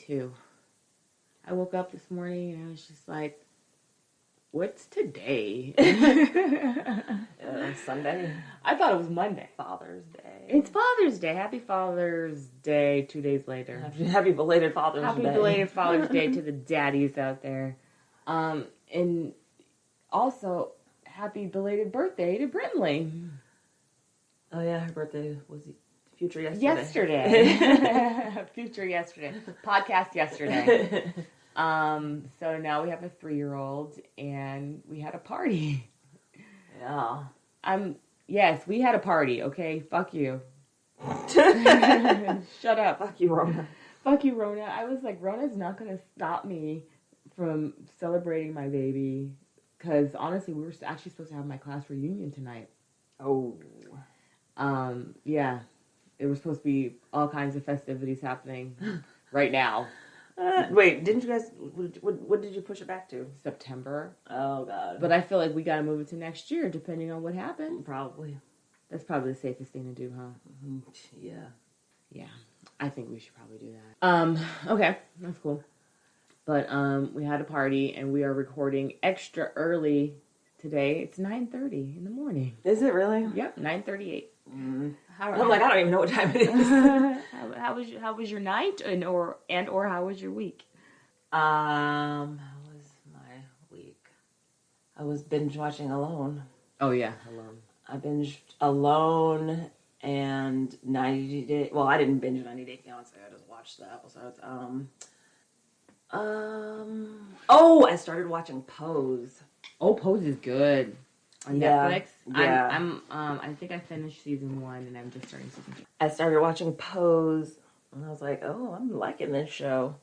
too. I woke up this morning and I was just like, what's today? Sunday. I thought it was Monday. Father's Day. It's Father's Day. Happy Father's Day 2 days later. Happy belated Father's Day. Happy belated Father's Day to the daddies out there. And also, happy belated birthday to Brinley. Oh yeah, her birthday was future yesterday. Future yesterday. Podcast yesterday. So now we have a 3-year-old and we had a party. Yeah. Yes, we had a party, okay? Fuck you. Shut up. Fuck you, Rona. Fuck you, Rona. I was like, Rona's not going to stop me from celebrating my baby. Because honestly, we were actually supposed to have my class reunion tonight. Oh. Yeah. It was supposed to be all kinds of festivities happening right now. Wait, didn't you guys, what did you push it back to? September. Oh, God. But I feel like we got to move it to next year, depending on what happens. Probably. That's probably the safest thing to do, huh? Mm-hmm. Yeah. Yeah. I think we should probably do that. Okay. That's cool. But, we had a party, and we are recording extra early today. It's 9:30 in the morning. Is it really? Yep, 9:38. Mm. I'm like, I don't even know what time it is. How was your night or how was your week? How was my week? I was binge watching Alone. Oh yeah, Alone. I binged Alone and 90 Day. Well, I didn't binge 90 Day Fiance. I just watched the episodes. Oh, I started watching Pose. Oh, Pose is good. On Netflix? Yeah. I think I finished season 1 and I'm just starting season 2. I started watching Pose and I was like, oh, I'm liking this show.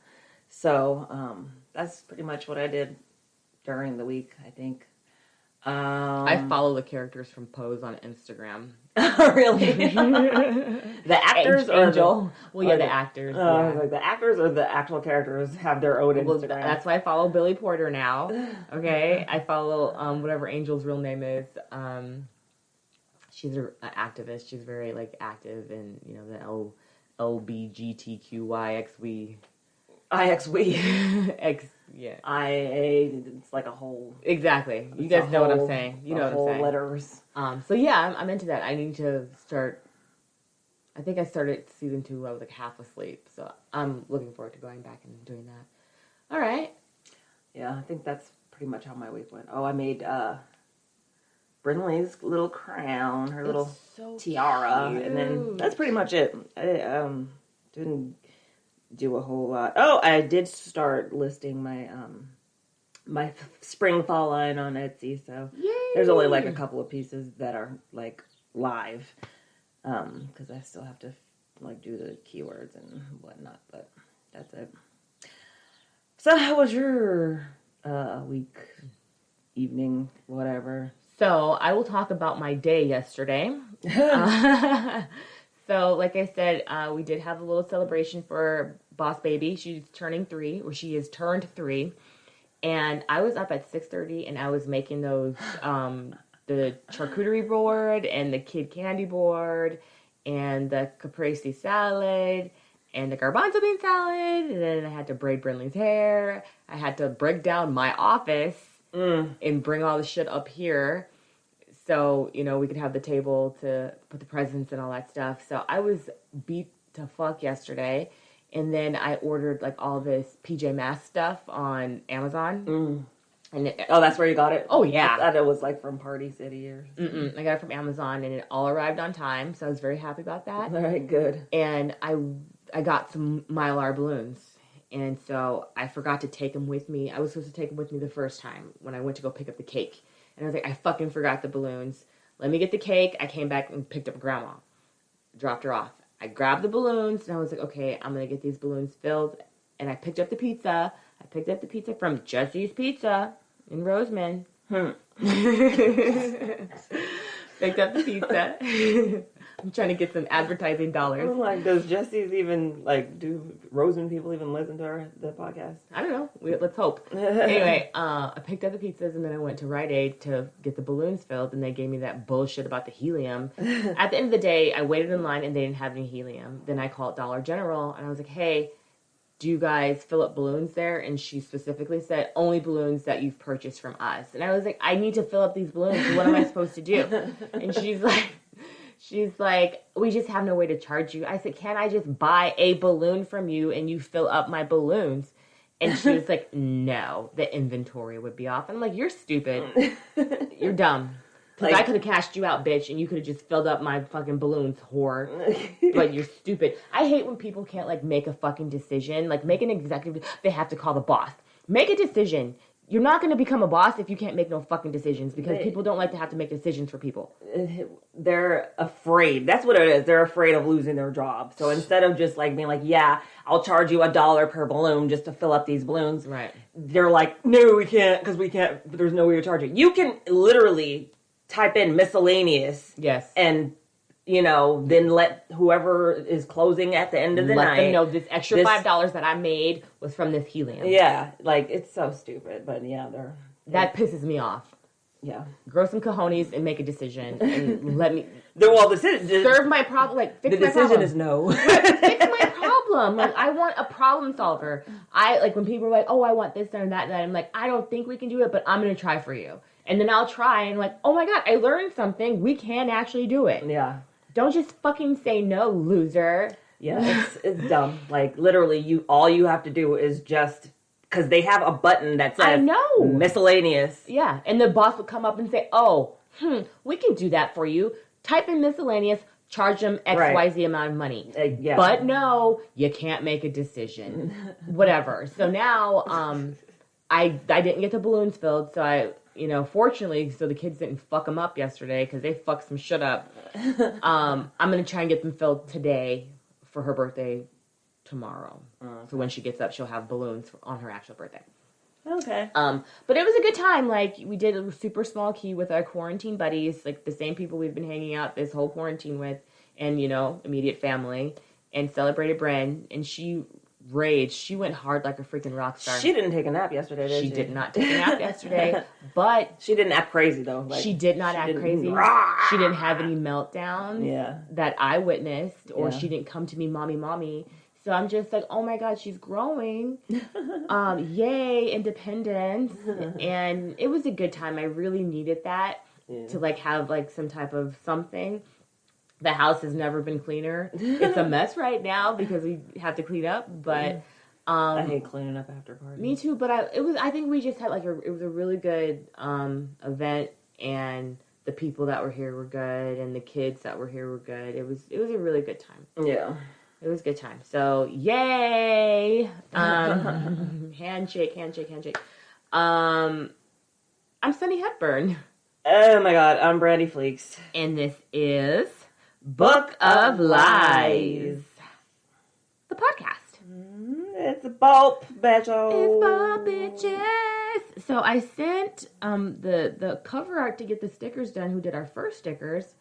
So, that's pretty much what I did during the week, I think. I follow the characters from Pose on Instagram. Really? The actors or Angel? Well, yeah, the actors. Yeah. Like the actors or the actual characters have their own Instagram. Well, that's why I follow Billy Porter now. Okay, I follow whatever Angel's real name is. She's an activist. She's very like active in the LBGTQYXW. IXW. X. Yeah. IA. It's like a whole. Exactly. You guys know what I'm saying. You know what I'm saying. Letters. So yeah, I'm into that. I need to start. I think I started season 2. I was like half asleep, so I'm looking forward to going back and doing that. All right. Yeah, I think that's pretty much how my week went. Oh, I made Brinley's little crown, her little tiara, cute. And then that's pretty much it. I didn't do a whole lot. Oh, I did start listing my my spring fall line on Etsy, so Yay! There's only like a couple of pieces that are like live, because I still have to like do the keywords and whatnot, but that's it. So how was your week, evening, whatever? So I will talk about my day yesterday. So, like I said, we did have a little celebration for Boss Baby. She's turning 3, or she has turned 3. And I was up at 6:30, and I was making those, the charcuterie board, and the kid candy board, and the caprese salad, and the garbanzo bean salad. And then I had to braid Brinley's hair. I had to break down my office and bring all the shit up here. So, we could have the table to put the presents and all that stuff. So I was beat to fuck yesterday. And then I ordered like all this PJ Masks stuff on Amazon. And that's where you got it? Oh, yeah. I thought it was like from Party City or something. I got it from Amazon and it all arrived on time. So I was very happy about that. All right, good. And I got some Mylar balloons. And so I forgot to take them with me. I was supposed to take them with me the first time when I went to go pick up the cake. And I was like, I fucking forgot the balloons. Let me get the cake. I came back and picked up Grandma. Dropped her off. I grabbed the balloons, and I was like, okay, I'm going to get these balloons filled. And I picked up the pizza. I picked up the pizza from Jesse's Pizza in Roseman. Picked up the pizza. I'm trying to get some advertising dollars. I'm like, does Jesse's even, do Roseman people even listen to the podcast? I don't know. Let's hope. Anyway, I picked up the pizzas, and then I went to Rite Aid to get the balloons filled, and they gave me that bullshit about the helium. At the end of the day, I waited in line, and they didn't have any helium. Then I called Dollar General, and I was like, hey, do you guys fill up balloons there? And she specifically said, only balloons that you've purchased from us. And I was like, I need to fill up these balloons. What am I supposed to do? And she's like, we just have no way to charge you. I said, can I just buy a balloon from you and you fill up my balloons? And she was like, no, the inventory would be off. And I'm like, you're stupid. You're dumb. Because I could have cashed you out, bitch, and you could have just filled up my fucking balloons, whore. But you're stupid. I hate when people can't, like, make a fucking decision. Like, make an executive... They have to call the boss. Make a decision. You're not going to become a boss if you can't make no fucking decisions, because people don't like to have to make decisions for people. They're afraid. That's what it is. They're afraid of losing their job. So instead of just, like, being like, yeah, I'll charge you $1 per balloon just to fill up these balloons. Right. They're like, no, we can't, because we can't... There's no way to charge it. You can literally... type in miscellaneous. Yes. And, then let whoever is closing at the end of the night. Let them know this extra $5 that I made was from this helium. Yeah. Like, it's so stupid. But, yeah, that pisses me off. Yeah. Grow some cojones and make a decision. And let me... serve my problem. Like, fix the my problem. decision is no. Fix my problem. Like, I want a problem solver. When people are like, oh, I want this and that, I'm like, I don't think we can do it, but I'm going to try for you. And then I'll try and like, oh my God, I learned something. We can actually do it. Yeah. Don't just fucking say no, loser. Yeah, it's dumb. Like, literally, all you have to do is just, because they have a button that says, I know, miscellaneous. Yeah, and the boss would come up and say, oh, we can do that for you. Type in miscellaneous, charge them XYZ amount of money. Yeah. But no, you can't make a decision. Whatever. So now, I didn't get the balloons filled, so fortunately, so the kids didn't fuck them up yesterday, because they fucked some shit up. I'm going to try and get them filled today for her birthday tomorrow. Okay. So when she gets up, she'll have balloons on her actual birthday. Okay. But it was a good time. Like, we did a super small key with our quarantine buddies, like the same people we've been hanging out this whole quarantine with, and, immediate family, and celebrated Bren, and she raged. She went hard like a freaking rock star. She didn't take a nap yesterday, did she? She did not take a nap yesterday, but... She didn't act crazy, though. Like, she did not act crazy. She didn't have any meltdowns that I witnessed, or she didn't come to me, mommy. So I'm just like, oh my God, she's growing. Yay, independence. And it was a good time. I really needed that to like have like some type of something. The house has never been cleaner. It's a mess right now because we have to clean up, but I hate cleaning up after parties. Me too, but I think we just had it was a really good event, and the people that were here were good, and the kids that were here were good. It was a really good time. Yeah. It was a good time. So, yay! Handshake. I'm Sunny Hepburn. Oh my God, I'm Brandi Fleeks. And this is Book of Lies, the podcast. It's a bulb, bitches. It's bulb, bitches. So I sent the cover art to get the stickers done, who did our first stickers,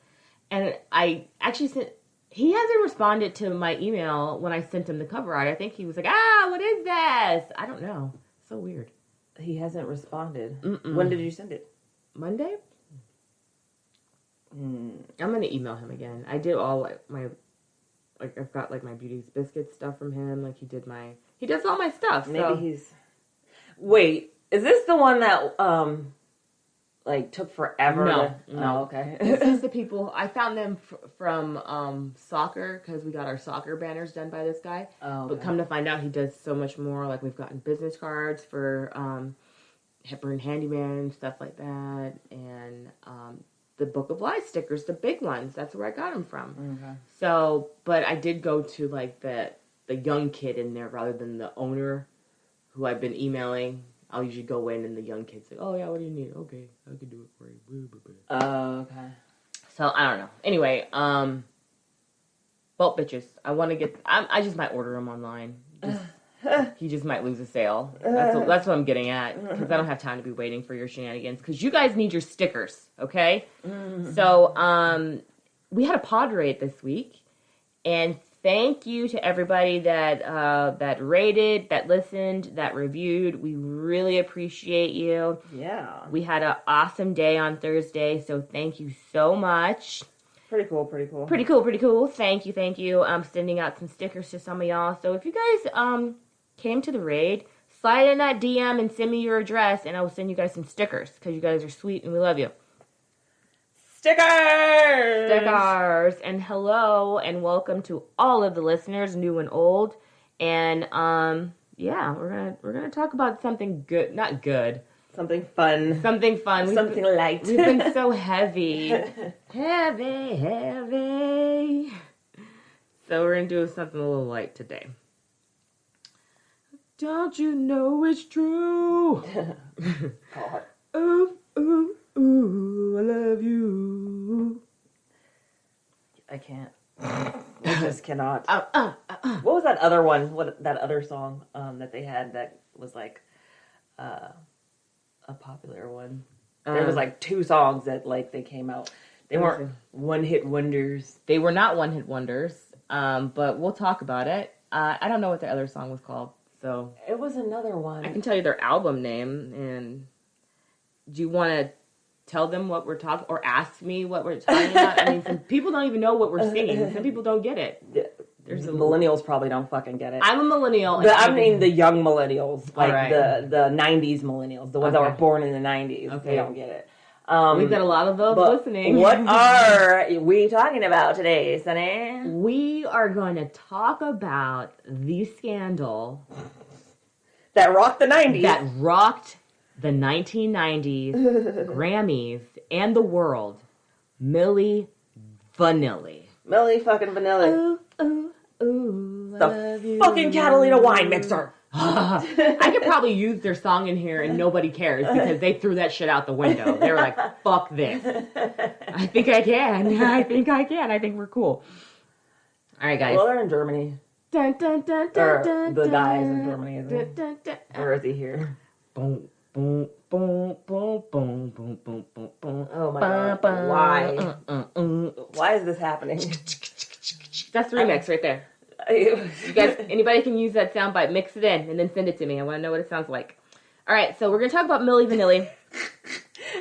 and I actually sent... He hasn't responded to my email when I sent him the cover art. I think he was like, what is this? I don't know. So weird. He hasn't responded. Mm-mm. When did you send it? Monday? I'm going to email him again. I did all I've got my Beauty's Biscuit stuff from him. He does all my stuff. Maybe he's... Wait, is this the one that, took forever? No. Oh, okay. This is the people, I found them from soccer, because we got our soccer banners done by this guy. Oh, okay. But come to find out, he does so much more. We've gotten business cards for Hepburn Handyman, stuff like that. And the Book of Lies stickers, the big ones. That's where I got them from. Okay. So, but I did go to the young kid in there rather than the owner who I've been emailing. I'll usually go in and the young kid's like, oh yeah, what do you need? Okay, I can do it for you. Oh, okay. So, I don't know. Anyway, both bitches. I just might order them online. He just might lose a sale. That's what I'm getting at. Because I don't have time to be waiting for your shenanigans. Because you guys need your stickers, okay? So, we had a pod raid this week. And thank you to everybody that rated, that listened, that reviewed. We really appreciate you. Yeah. We had an awesome day on Thursday, so thank you so much. Pretty cool. Pretty cool. Thank you. I'm sending out some stickers to some of y'all. So if you guys came to the raid, slide in that DM and send me your address, and I will send you guys some stickers because you guys are sweet and we love you. Stickers! Stickers! And hello and welcome to all of the listeners, new and old. And yeah, we're gonna talk about something good, not good. Something fun. Something fun. Something light. We've been so heavy. Heavy. So we're going to do something a little light today. Don't you know it's true? God. Ooh, ooh, ooh, I love you. I can't. I just cannot. What was that other one? That other song that they had that was like a popular one? There was like 2 songs that like they came out. They weren't one-hit wonders. They were not one-hit wonders, but we'll talk about it. I don't know what the other song was called, so... It was another one. I can tell you their album name, and do you want to tell them what we're talking, or ask me what we're talking about? I mean, some people don't even know what we're singing. Some people don't get it. There's millennials probably don't fucking get it. I'm a millennial. I mean the young millennials, like right. the 90s millennials, the ones that were born in the 90s. Okay. They don't get it. We've got a lot of those listening. What are we talking about today, Sunny? We are going to talk about the scandal that rocked the 90s. That rocked the 1990s Grammys and the world. Milli Vanilli. Milli fucking Vanilli. Ooh, ooh, ooh, the fucking Catalina wine mixer. I could probably use their song in here and nobody cares because they threw that shit out the window. They were like, fuck this. I think I can. I think we're cool. All right, guys. Well, they're in Germany. Dun, dun, dun, dun, dun, the guy is in Germany, isn't he? Dun, dun, dun. Or is he here? Boom, boom, boom, boom, boom, boom, boom, boom, boom. Oh my God. Why? Why is this happening? That's the remix right there. You guys, anybody can use that soundbite, mix it in, and then send it to me. I want to know what it sounds like. All right, so we're going to talk about Milli Vanilli.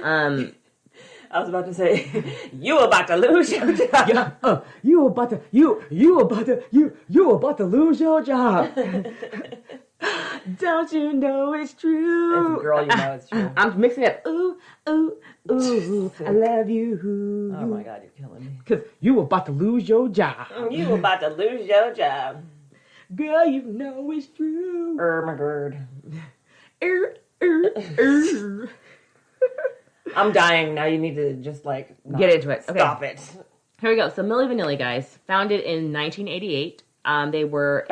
I was about to say, you about to lose your job. Yeah, you about to lose your job. Don't you know it's true? It's girl, you know it's true. I'm mixing it up. Ooh, ooh, ooh, I love you. Oh my God, you're killing me. Because you about to lose your job. You about to lose your job. Girl, you know it's true. My God. I'm dying. Now you need to just like... Get into it. Okay. Stop it. Here we go. So Milli Vanilli, guys, founded in 1988. They were...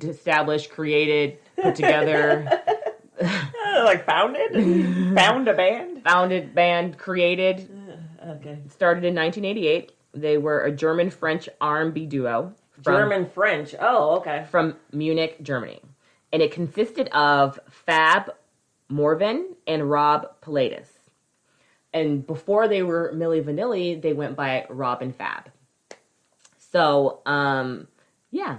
established, created, put together. Like founded? Found a band? Founded, band, created. Okay. Started in 1988. They were a German-French R&B duo. German-French. Oh, okay. From Munich, Germany. And it consisted of Fab Morvan and Rob Pilatus. And before they were Milli Vanilli, they went by Rob and Fab. So, yeah.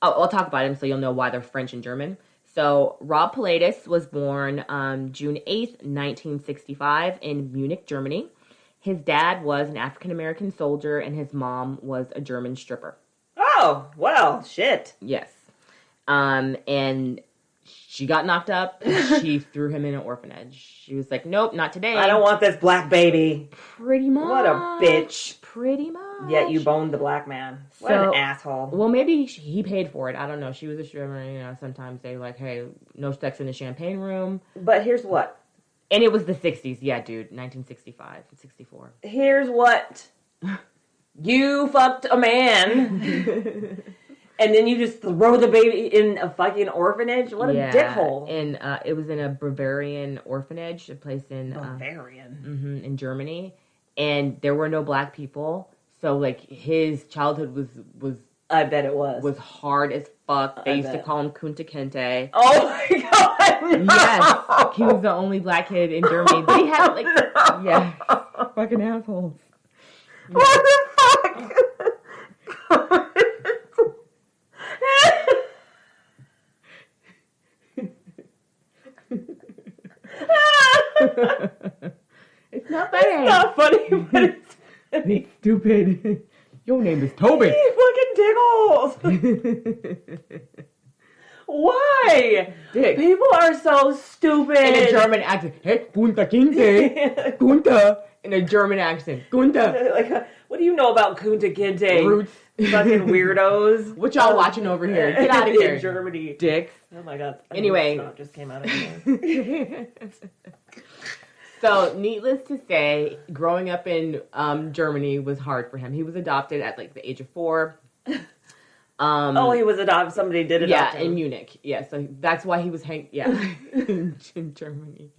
I'll talk about him so you'll know why they're French and German. So, Rob Pilatus was born June 8th, 1965 in Munich, Germany. His dad was an African-American soldier and his mom was a German stripper. Oh, well, shit. Yes. And she got knocked up and she threw him in an orphanage. She was like, nope, not today. I don't want this black baby. Pretty much. What a bitch. Pretty much. Yet you boned the black man. What an asshole. Well, maybe he paid for it. I don't know. She was a stripper. You know, sometimes they like, hey, no sex in the champagne room. But here's what. And it was the 60s. Yeah, dude. 1965 and 64. Here's what. You fucked a man. And then you just throw the baby in a fucking orphanage? What a dickhole. And it was in a Bavarian orphanage, a place in... Bavarian? In Germany. And there were no black people. So, like, his childhood was I bet it was. Was hard as fuck. They used to call him Kunta Kinte. Oh my God! No. Yes. He was the only black kid in Germany. They had, like... No. Yeah. Fucking assholes. Yeah. What the fuck? It's not funny. It's not funny, but it's funny. Stupid. Your name is Toby. You fucking Why? Dick. People are so stupid. In a German accent. Hey, Kunta Kinte. Kunta. In a German accent. Kunta. Like, what do you know about Kunta Kinte? Roots. Fucking weirdos. What y'all watching over here? Get out of here. In Germany. Dicks. Oh my god. Anyway. Snot just came out of me. So, needless to say, growing up in Germany was hard for him. He was adopted at like the age of 4. He was adopted. Somebody did adopt him. In Munich. Yeah, so that's why he was in Germany.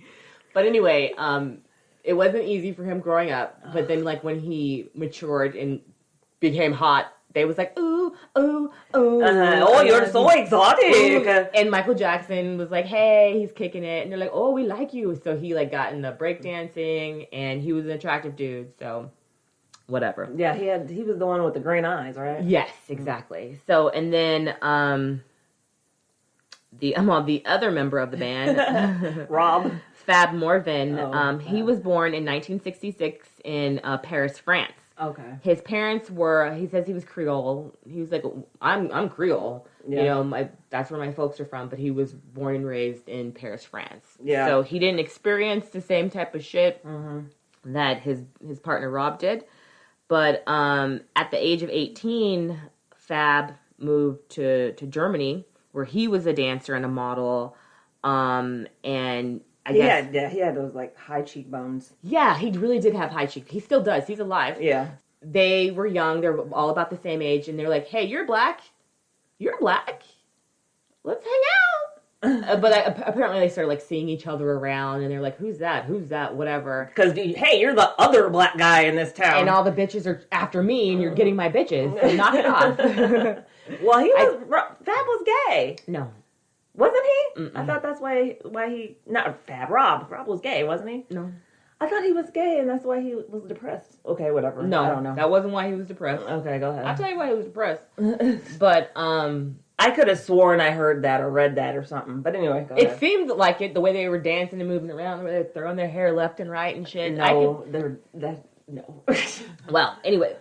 But anyway, it wasn't easy for him growing up. But then, like, when he matured and became hot, they was like, ooh, ooh, ooh. Oh, you're so exotic. Ooh. And Michael Jackson was like, hey, he's kicking it. And they're like, oh, we like you. So he, like, got into breakdancing, and he was an attractive dude, so whatever. Yeah, he was the one with the green eyes, right? Yes, exactly. So, and then the other member of the band, Rob. Fab Morvan, he was born in 1966 in Paris, France. Okay. His parents he says he was Creole. He was like, I'm Creole. Yeah. You know, that's where my folks are from, but he was born and raised in Paris, France. Yeah. So he didn't experience the same type of shit that his partner Rob did. But at the age of 18, Fab moved to Germany, where he was a dancer and a model. And I guess he had those like high cheekbones. Yeah, he really did have high cheeks. He still does. He's alive. Yeah. They were young. They're all about the same age, and they're like, "Hey, you're black. You're black. Let's hang out." But apparently, they started like seeing each other around, and they're like, "Who's that? Who's that? Whatever." Because hey, you're the other black guy in this town, and all the bitches are after me, and you're getting my bitches. So knock it off. Well, Fab was gay. No. Wasn't he? Mm-mm. I thought that's why he... Not Fab, Rob. Rob was gay, wasn't he? No. I thought he was gay, and that's why he was depressed. Okay, whatever. No, I don't know. That wasn't why he was depressed. Okay, go ahead. I'll tell you why he was depressed. But, I could have sworn I heard that or read that or something. But anyway, go ahead. It seemed like it, the way they were dancing and moving around, where they're throwing their hair left and right and shit. No. Well, anyway...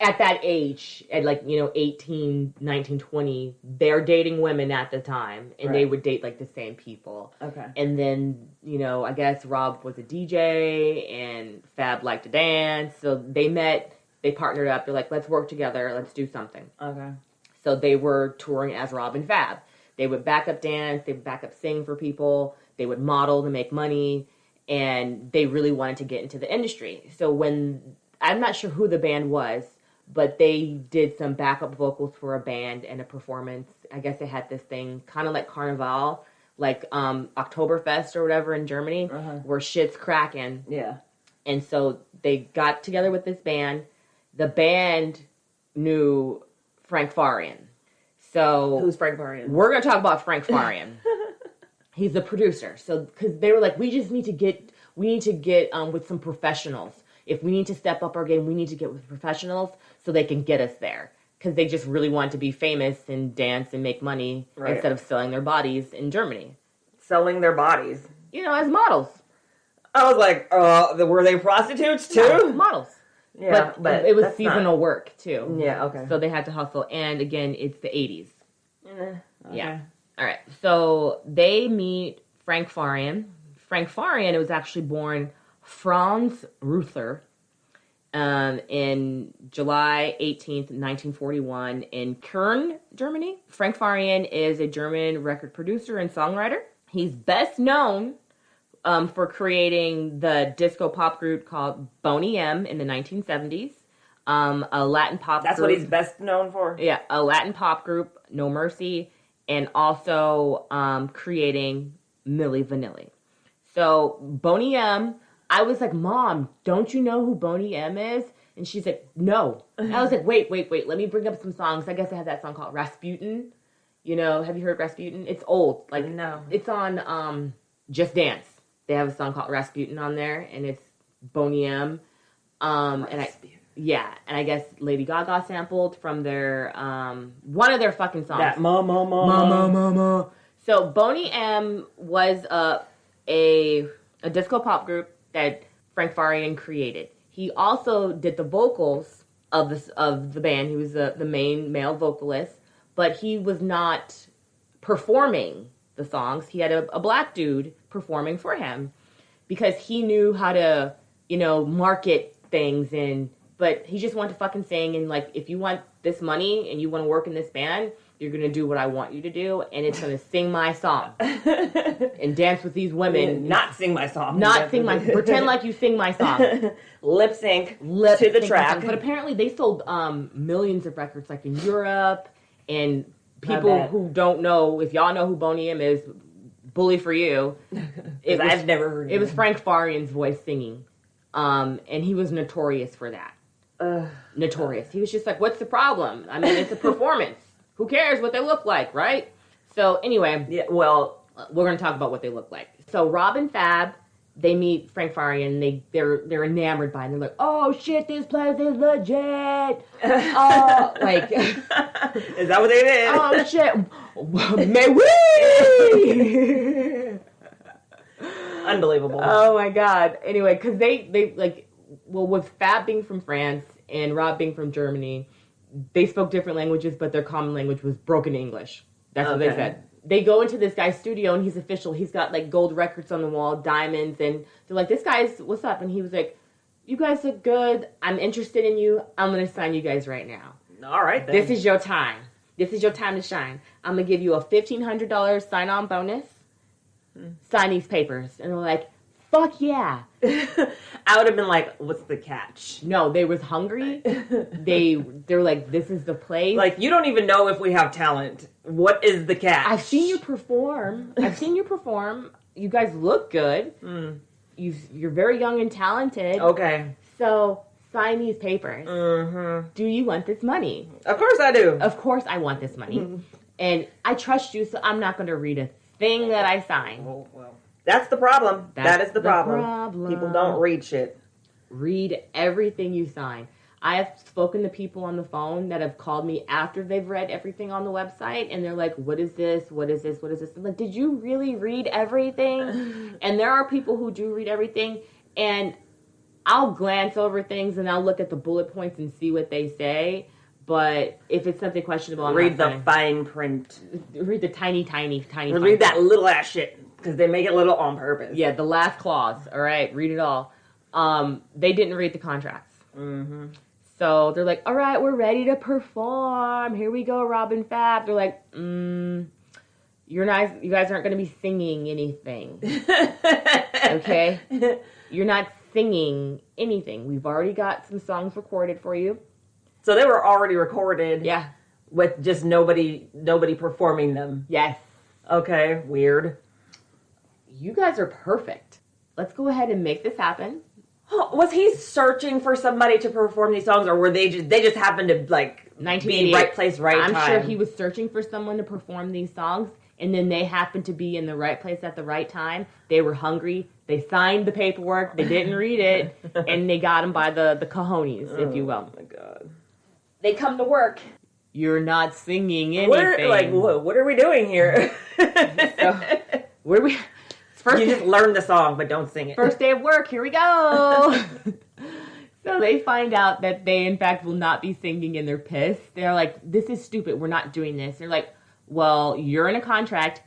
At that age, at 18, 19, 20, they're dating women at the time, and they would date like the same people. Okay. And then, I guess Rob was a DJ and Fab liked to dance. So they met, they partnered up. They're like, let's work together. Let's do something. Okay. So they were touring as Rob and Fab. They would back up dance. They would back up sing for people. They would model to make money. And they really wanted to get into the industry. So I'm not sure who the band was, but they did some backup vocals for a band and a performance. I guess they had this thing, kind of like Carnival, like Oktoberfest or whatever in Germany, where shit's cracking. Yeah. And so they got together with this band. The band knew Frank Farian. So who's Frank Farian? We're going to talk about Frank Farian. He's the producer. So, because they were like, we need to get with some professionals. If we need to step up our game, we need to get with professionals so they can get us there. Because they just really want to be famous and dance and make money instead of selling their bodies in Germany. Selling their bodies? As models. I was like, were they prostitutes too? No, models. Yeah, but it was seasonal work too. Yeah, okay. So they had to hustle. And again, it's the 80s. Okay. Yeah. All right. So they meet Frank Farian. Frank Farian was actually born Franz Ruther in July 18th, 1941 in Köln, Germany. Frank Farian is a German record producer and songwriter. He's best known for creating the disco pop group called Boney M in the 1970s. A Latin pop That's group. what he's best known for? Yeah, a Latin pop group, No Mercy, and also creating Milli Vanilli. So Boney M, I was like, Mom, don't you know who Boney M is? And she's like, no. And I was like, wait, let me bring up some songs. I guess I have that song called Rasputin. Have you heard Rasputin? It's old. Like, no. It's on Just Dance. They have a song called Rasputin on there, and it's Boney M. And I guess Lady Gaga sampled from their one of their fucking songs. That mama. So Boney M was a disco pop group that Frank Farian created. He also did the vocals of the band. He was the main male vocalist, but he was not performing the songs. He had a black dude performing for him because he knew how to, market things but he just wanted to fucking sing and like, if you want this money and you want to work in this band, you're going to do what I want you to do and it's going to sing my song and dance with these women. Not sing my song. Pretend like you sing my song. Lip sync to the track. But apparently they sold millions of records like in Europe and people who don't know, if y'all know who Boney M is, bully for you. I've never heard of it. It was Frank Farian's voice singing. And he was notorious for that. Notorious. He was just like, what's the problem? I mean, it's a performance. Who cares what they look like, right? So anyway, well, we're going to talk about what they look like. So Rob and Fab, they meet Frank Farian, and they're enamored by him. They're like, oh shit, this place is legit. Oh, like, is that what they did? Oh shit, may we? Unbelievable. Oh my god. Anyway, because they like, well, with Fab being from France and Rob being from Germany, they spoke different languages, but their common language was broken English. That's what they said. They go into this guy's studio, and he's official. He's got, like, gold records on the wall, diamonds, and they're like, this guy's, what's up? And he was like, you guys look good. I'm interested in you. I'm going to sign you guys right now. All right, then. This is your time. This is your time to shine. I'm going to give you a $1,500 sign-on bonus. Sign these papers. And they're like, fuck yeah. I would have been like, what's the catch? No, they was hungry. They're like, this is the place. Like, you don't even know if we have talent. What is the catch? I've seen you perform. You guys look good. You're very young and talented. Okay. So sign these papers. Mm-hmm. Do you want this money? Of course I do. Of course I want this money. And I trust you, so I'm not going to read a thing that I sign. Well. That's the problem. That is the problem. People don't read shit. Read everything you sign. I have spoken to people on the phone that have called me after they've read everything on the website, and they're like, what is this? What is this? What is this? I'm like, did you really read everything? And there are people who do read everything, and I'll glance over things, and I'll look at the bullet points and see what they say. But if it's something questionable, I'm read not the fine print. Read the tiny read fine that little ass shit. Because they make it little on purpose. Yeah, the last clause. All right, read it all. They didn't read the contracts. Mm-hmm. So they're like, all right, we're ready to perform. Here we go, Rob and Fab. They're like, you guys aren't going to be singing anything. Okay? You're not singing anything. We've already got some songs recorded for you. So they were already recorded. Yeah. With just nobody performing them. Yes. Okay, weird. You guys are perfect. Let's go ahead and make this happen. Was he searching for somebody to perform these songs, or were they just happened to like be right place, right time? I'm sure he was searching for someone to perform these songs, and then they happened to be in the right place at the right time. They were hungry. They signed the paperwork. They didn't read it, and they got him by the cojones, if you will. Oh my god! They come to work. You're not singing anything. What are we doing here? Where are we? You just learn the song, but don't sing it. First day of work, here we go. So they find out that they, in fact, will not be singing, and they're pissed. They're like, this is stupid. We're not doing this. They're like, well, you're in a contract.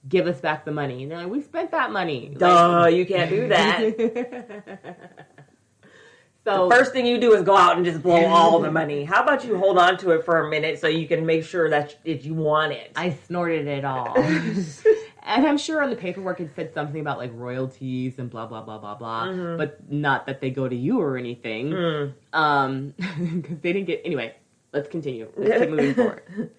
Give us back the money. And they're like, we spent that money. Duh, you can't do that. So the first thing you do is go out and just blow all the money. How about you hold on to it for a minute so you can make sure that you want it? I snorted it all. And I'm sure on the paperwork it said something about like royalties and blah, blah, blah, blah, blah. Mm-hmm. But not that they go to you or anything. Because they didn't get... Anyway, let's continue. Let's keep moving forward.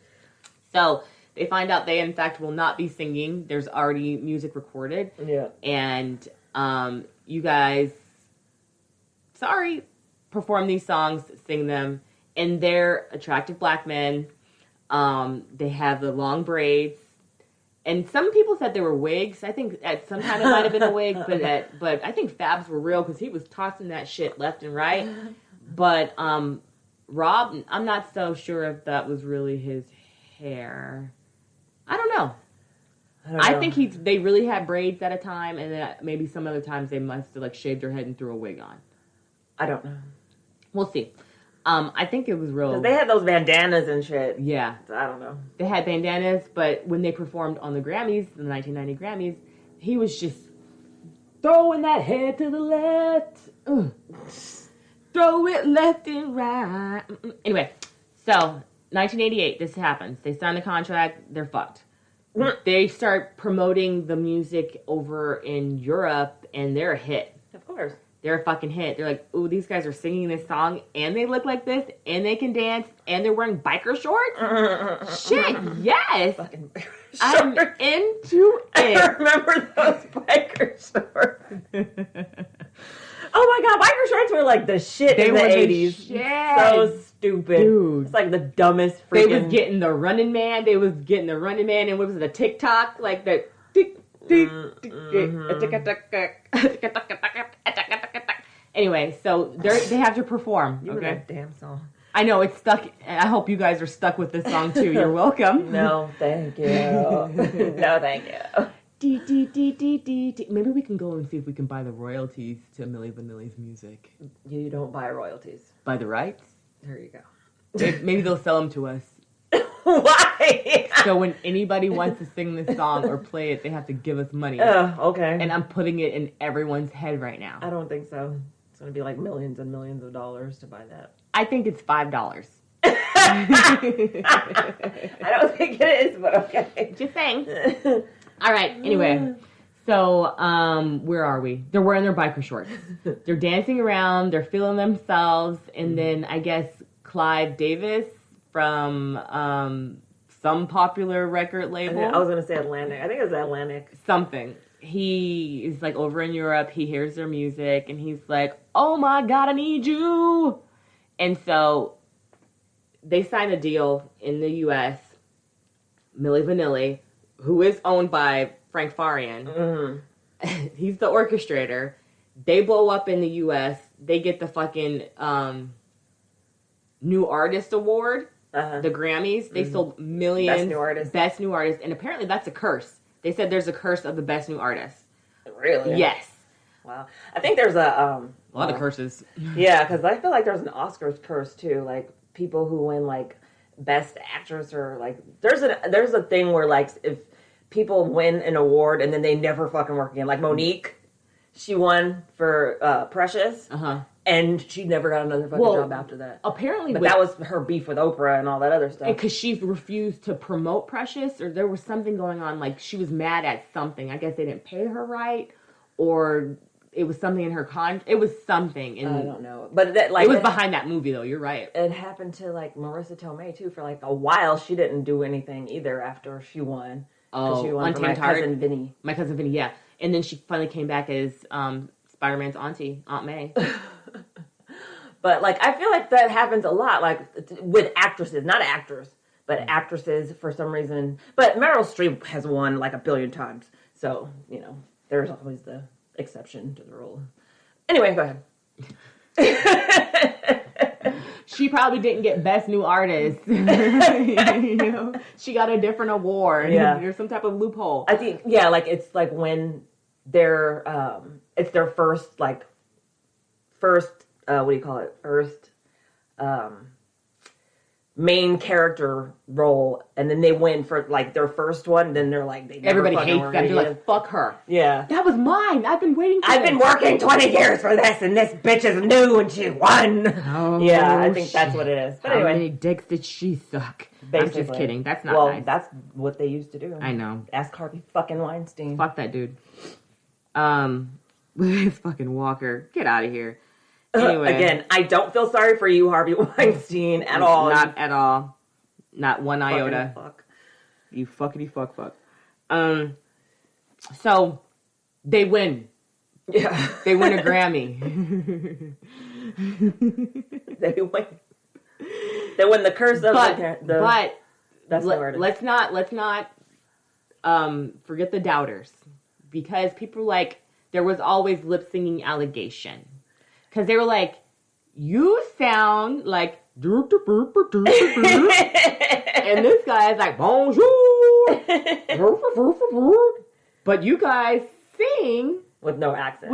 So they find out they, in fact, will not be singing. There's already music recorded. Yeah. And you guys... Sorry, perform these songs, sing them, and they're attractive black men. They have the long braids, and some people said they were wigs. I think at some time it might have been a wig, but I think Fab's were real because he was tossing that shit left and right. But Rob, I'm not so sure if that was really his hair. I don't know. I think they really had braids at a time, and then maybe some other times they must have like shaved their head and threw a wig on. I don't know. We'll see. I think it was real. Because they had those bandanas and shit. Yeah. So I don't know. They had bandanas, but when they performed on the Grammys, the 1990 Grammys, he was just throwing that head to the left. Throw it left and right. Anyway, so 1988, this happens. They sign the contract. They're fucked. They start promoting the music over in Europe, and they're a hit. Of course. They're a fucking hit. They're like, ooh, these guys are singing this song, and they look like this, and they can dance, and they're wearing biker shorts? Shit, yes! Fucking biker shorts. I'm into it. I remember those biker shorts. Oh my god, biker shorts were like the shit in the 80s. So stupid. Dude. It's like the dumbest freaking... They was getting the Running Man, and what was it, the TikTok? Like the... Anyway, so they have to perform. You okay? that damn song. I know, it's stuck. I hope you guys are stuck with this song too. You're welcome. No, thank you. No, thank you. Maybe we can go and see if we can buy the royalties to Milli Vanilli's music. You don't buy royalties. Buy the rights? There you go. Maybe they'll sell them to us. Why? So when anybody wants to sing this song or play it, they have to give us money. Okay. And I'm putting it in everyone's head right now. I don't think so. It's going to be like millions and millions of dollars to buy that. I think it's $5. I don't think it is, but okay. Just saying. All right. Anyway, so where are we? They're wearing their biker shorts. They're dancing around. They're feeling themselves. And then I guess Clive Davis from some popular record label. I was going to say Atlantic. I think it was Atlantic. Something. He is like over in Europe. He hears their music and he's like, oh my God, I need you. And so they sign a deal in the U.S. Milli Vanilli, who is owned by Frank Farian. Mm-hmm. He's the orchestrator. They blow up in the U.S. They get the fucking New Artist Award, the Grammys. They sold millions. Best New Artist. And apparently that's a curse. They said there's a curse of the Best New Artist. Really? Yes. Wow. I think there's a lot of curses. Yeah, because I feel like there's an Oscars curse too. Like people who win like Best Actress or like there's a thing where like if people win an award and then they never fucking work again. Like Monique, she won for Precious, and she never got another fucking job after that. Apparently, but that was her beef with Oprah and all that other stuff. Because she refused to promote Precious, or there was something going on. Like she was mad at something. I guess they didn't pay her right, or it was something in her It was something. And I don't know, but that, like, it was behind that movie, though. You're right. It happened to like Marissa Tomei too. For like a while, she didn't do anything either after she won. Oh, she won for My Cousin Vinny. My Cousin Vinny, yeah. And then she finally came back as Spider-Man's auntie, Aunt May. But like, I feel like that happens a lot, like with actresses, not actors, but actresses for some reason. But Meryl Streep has won like 1 billion times, so you know there's always the exception to the rule. Anyway, go ahead. She probably didn't get Best New Artist. You know, she got a different award. Yeah, there's some type of loophole. I think like it's like when they're it's their first what do you call it? First main character role, and then they win for like their first one. Then they're like, everybody hates them. They're like, fuck her. Yeah, that was mine. I've been waiting. I've been working 20 years for this, and this bitch is new, and she won. Oh, yeah, I think that's what it is. But anyway, how many dicks did she suck? Basically. I'm just kidding. That's not nice. That's what they used to do. I know. Ask Harvey fucking Weinstein. Fuck that dude. This fucking Walker, get out of here. Anyway, again, I don't feel sorry for you, Harvey Weinstein, at all. Not at all. Not one iota. Fuck. You fuckity fuck. So they win. Yeah. They win a Grammy. They win. They win the curse of but that's let's not forget the doubters, because people like there was always lip singing allegation. Because they were like, you sound like... and this guy's like, bonjour. But you guys sing... with no accent.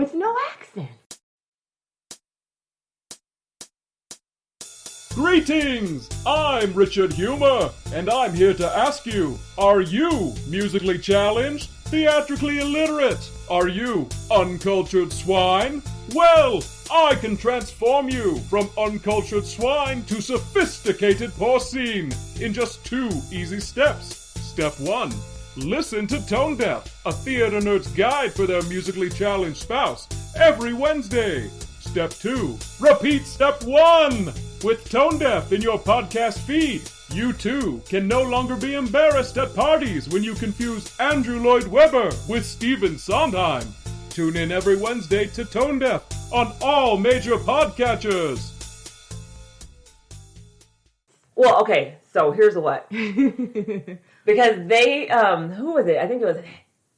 Greetings! I'm Richard Humor, and I'm here to ask you, are you musically challenged, theatrically illiterate? Are you uncultured swine? Well, I can transform you from uncultured swine to sophisticated porcine in just 2 easy steps. Step 1. Listen to Tone Deaf, a theater nerd's guide for their musically challenged spouse, every Wednesday. Step 2. Repeat Step 1 with Tone Deaf in your podcast feed. You too can no longer be embarrassed at parties when you confuse Andrew Lloyd Webber with Stephen Sondheim. Tune in every Wednesday to Tone Deaf on all major podcatchers. Well, okay, so here's what. Because they, who was it? I think it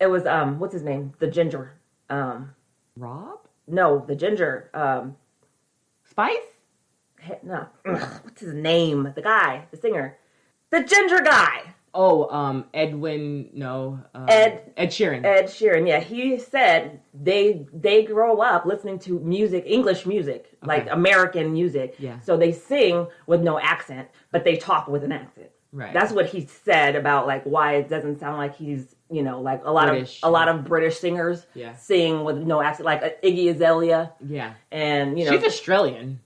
was, what's his name? The ginger. Rob? No, the ginger. Spice? No. What's his name? The guy, the singer. The ginger guy. Oh, Edwin, no. Ed Sheeran. Ed Sheeran, yeah. He said they grow up listening to music, English music, like American music. Yeah. So they sing with no accent, but they talk with an accent. Right. That's what he said about like why it doesn't sound like he's, like a British. lot of British singers sing with no accent, like Iggy Azalea. Yeah. And she's Australian.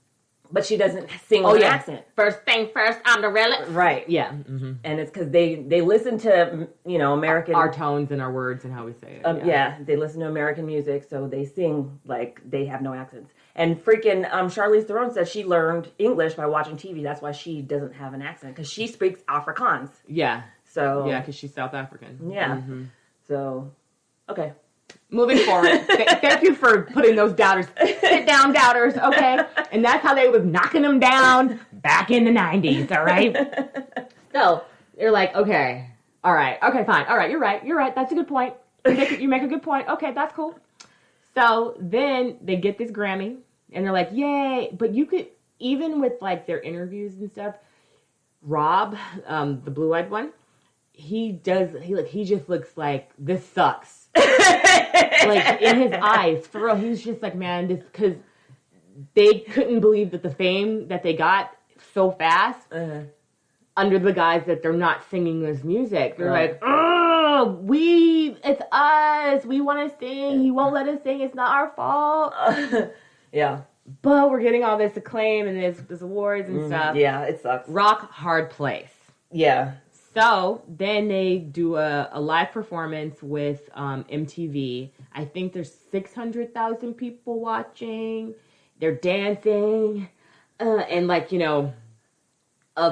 But she doesn't sing with an accent. First thing first, I'm the relic. Right. Yeah. Mm-hmm. And it's because they listen to, American... Our tones and our words and how we say it. Yeah, they listen to American music, so they sing like they have no accents. And freaking Charlize Theron said she learned English by watching TV. That's why she doesn't have an accent, because she speaks Afrikaans. Yeah. So... Yeah, because she's South African. Yeah. Mm-hmm. So, okay. Moving forward, thank you for putting those doubters. Sit down, doubters, okay? And that's how they was knocking them down back in the 90s, all right? So, they're like, okay, all right, okay, fine. All right, you're right. That's a good point. You make a good point. Okay, that's cool. So, then they get this Grammy, and they're like, yay. But you could, even with, like, their interviews and stuff, Rob, the blue-eyed one, he just looks like, this sucks. Like, in his eyes, for real, he's just like, man, this, because they couldn't believe that the fame that they got so fast under the guise that they're not singing this music. They're like, oh, it's us. We want to sing. He won't let us sing. It's not our fault. Yeah. But we're getting all this acclaim and this awards and stuff. Yeah, it sucks. Rock hard place. Yeah. So then they do a live performance with MTV. I think there's 600,000 people watching. They're dancing. And like, of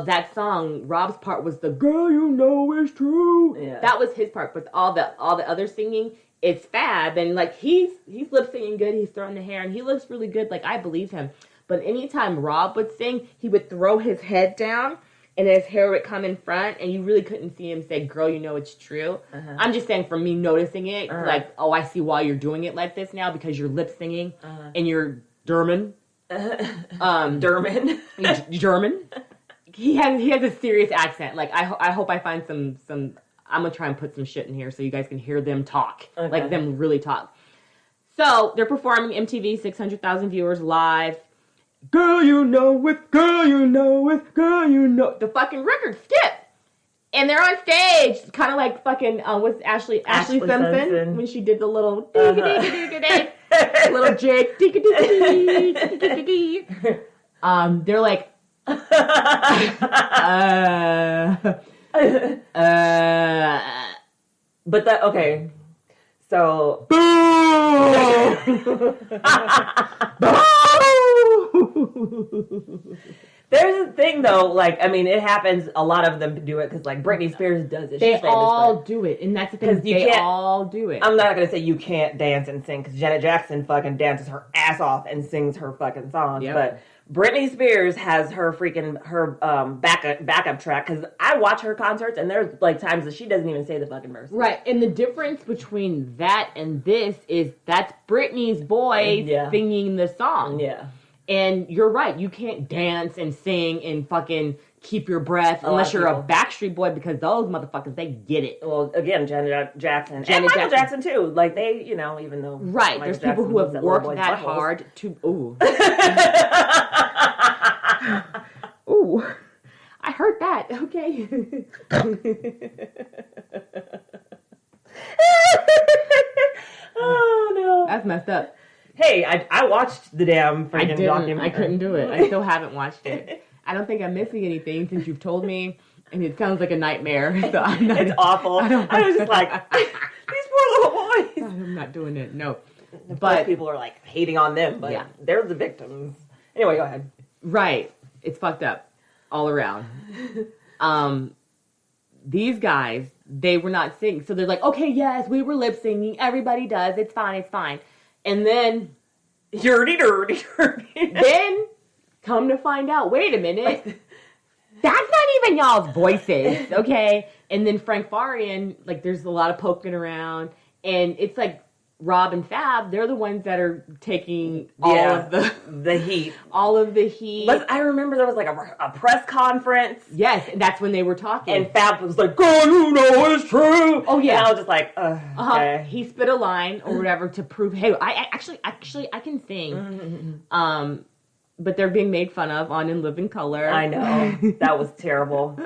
that song, Rob's part was the girl you know is true. Yeah. That was his part. But all the other singing, it's Fab. And like he's lip singing good. He's throwing the hair and he looks really good. Like I believe him. But anytime Rob would sing, he would throw his head down. And his hair would come in front, and you really couldn't see him say, girl, you know it's true. Uh-huh. I'm just saying, from me noticing it, like, oh, I see why you're doing it like this now, because you're lip singing, and you're German. German? German. He has a serious accent. Like, I hope I find some, I'm going to try and put some shit in here so you guys can hear them talk. Okay. Like, them really talk. So, they're performing MTV, 600,000 viewers live. Girl, you know it, girl, you know it, girl, you know. The fucking record skip. And they're on stage, kind of like fucking, what's Ashley Simpson, when she did the little little jig, they're like, but that, okay, so. There's a thing though, like, I mean, it happens, a lot of them do it, because like Britney Spears does it. They all do it, and that's the thing, they all do it. I'm not going to say you can't dance and sing, because Janet Jackson fucking dances her ass off and sings her fucking songs, but Britney Spears has her backup track, because I watch her concerts, and there's like times that she doesn't even say the fucking verse. Right, and the difference between that and this is that's Britney's voice singing the song. Yeah. And you're right, you can't dance and sing and fucking keep your breath unless you're a Backstreet Boy, because those motherfuckers, they get it. Well, again, Janet Jackson. And Michael Jackson, too. Like, they, even though... Right, there's people who have worked that hard to... Ooh. Ooh. Ooh, I heard that. Okay. Oh no, That's messed up. hey, I watched the damn I freaking didn't. documentary. I couldn't do it. I still haven't watched it. I don't think I'm missing anything since you've told me, and it sounds like a nightmare. So I'm not. It's awful. I was just like, these poor little boys. I'm not doing it. No. But people are like hating on them, but Yeah. they're the victims. Anyway, go ahead. Right. It's fucked up all around. These guys, they were not singing. So they're like, okay, yes, we were lip singing. Everybody does. It's fine. It's fine. And then, Dirty. then come to find out, wait a minute. That's not even y'all's voices. Okay. And then Frank Farian, like there's a lot of poking around. And it's like, Rob and Fab, they're the ones that are taking all of the heat. All of the heat. But I remember there was like a press conference. Yes, and that's when they were talking. And Fab was like, "Girl, you know it's true." Oh yeah. And I was just like, okay. He spit a line or whatever to prove, hey, I actually I can sing. But they're being made fun of on In Living Color. I know. That was terrible.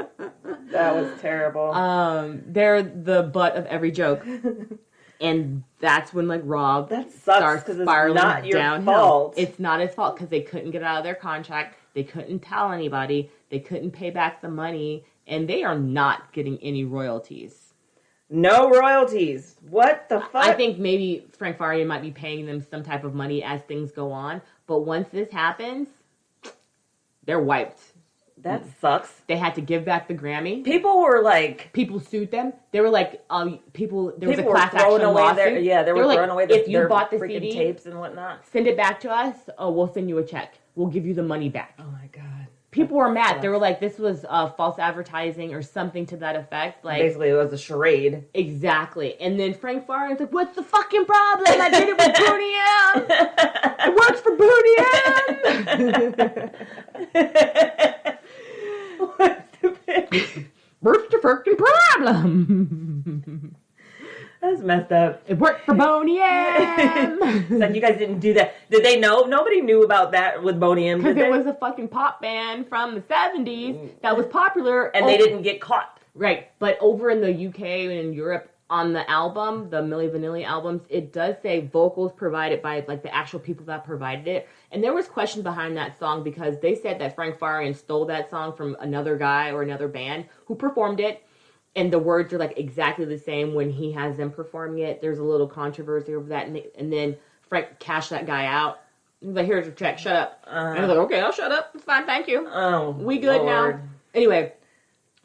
That was terrible. They're the butt of every joke. And that's when, like, Rob that starts sucks, spiraling it's not your downhill. fault. It's not his fault because they couldn't get out of their contract. They couldn't tell anybody. They couldn't pay back the money. And they are not getting any royalties. No royalties. What the fuck? I think maybe Frank Farian might be paying them some type of money as things go on. But once this happens, they're wiped. That sucks. They had to give back the Grammy. People were like... People sued them. They were like, there was a were class throwing action away lawsuit. they were throwing like, away if you their bought the freaking CD, tapes and whatnot. send it back to us. Oh, we'll send you a check. We'll give you the money back. Oh my god. People were mad. They were like, this was false advertising or something to that effect. Like, basically, it was a charade. Exactly. And then Frank Farian's like, what's the fucking problem? I did it with Booty M. It works for Booty M. What's the fucking problem? That's messed up. It worked for Boney M. Like, you guys didn't do that. Did they know? Nobody knew about that with Boney M. Because it was a fucking pop band from the 70s that was popular. And they didn't get caught. Right. But over in the UK and in Europe, on the album, the Milli Vanilli albums, it does say vocals provided by, like, the actual people that provided it. And there was question behind that song because they said that Frank Farian stole that song from another guy or another band who performed it. And the words are, like, exactly the same when he has them performing it. There's a little controversy over that. And then Frank cashed that guy out. He's like, here's your check. Shut up. And I was like, okay, I'll shut up. It's fine. Thank you. Oh, we good Lord. now. Anyway,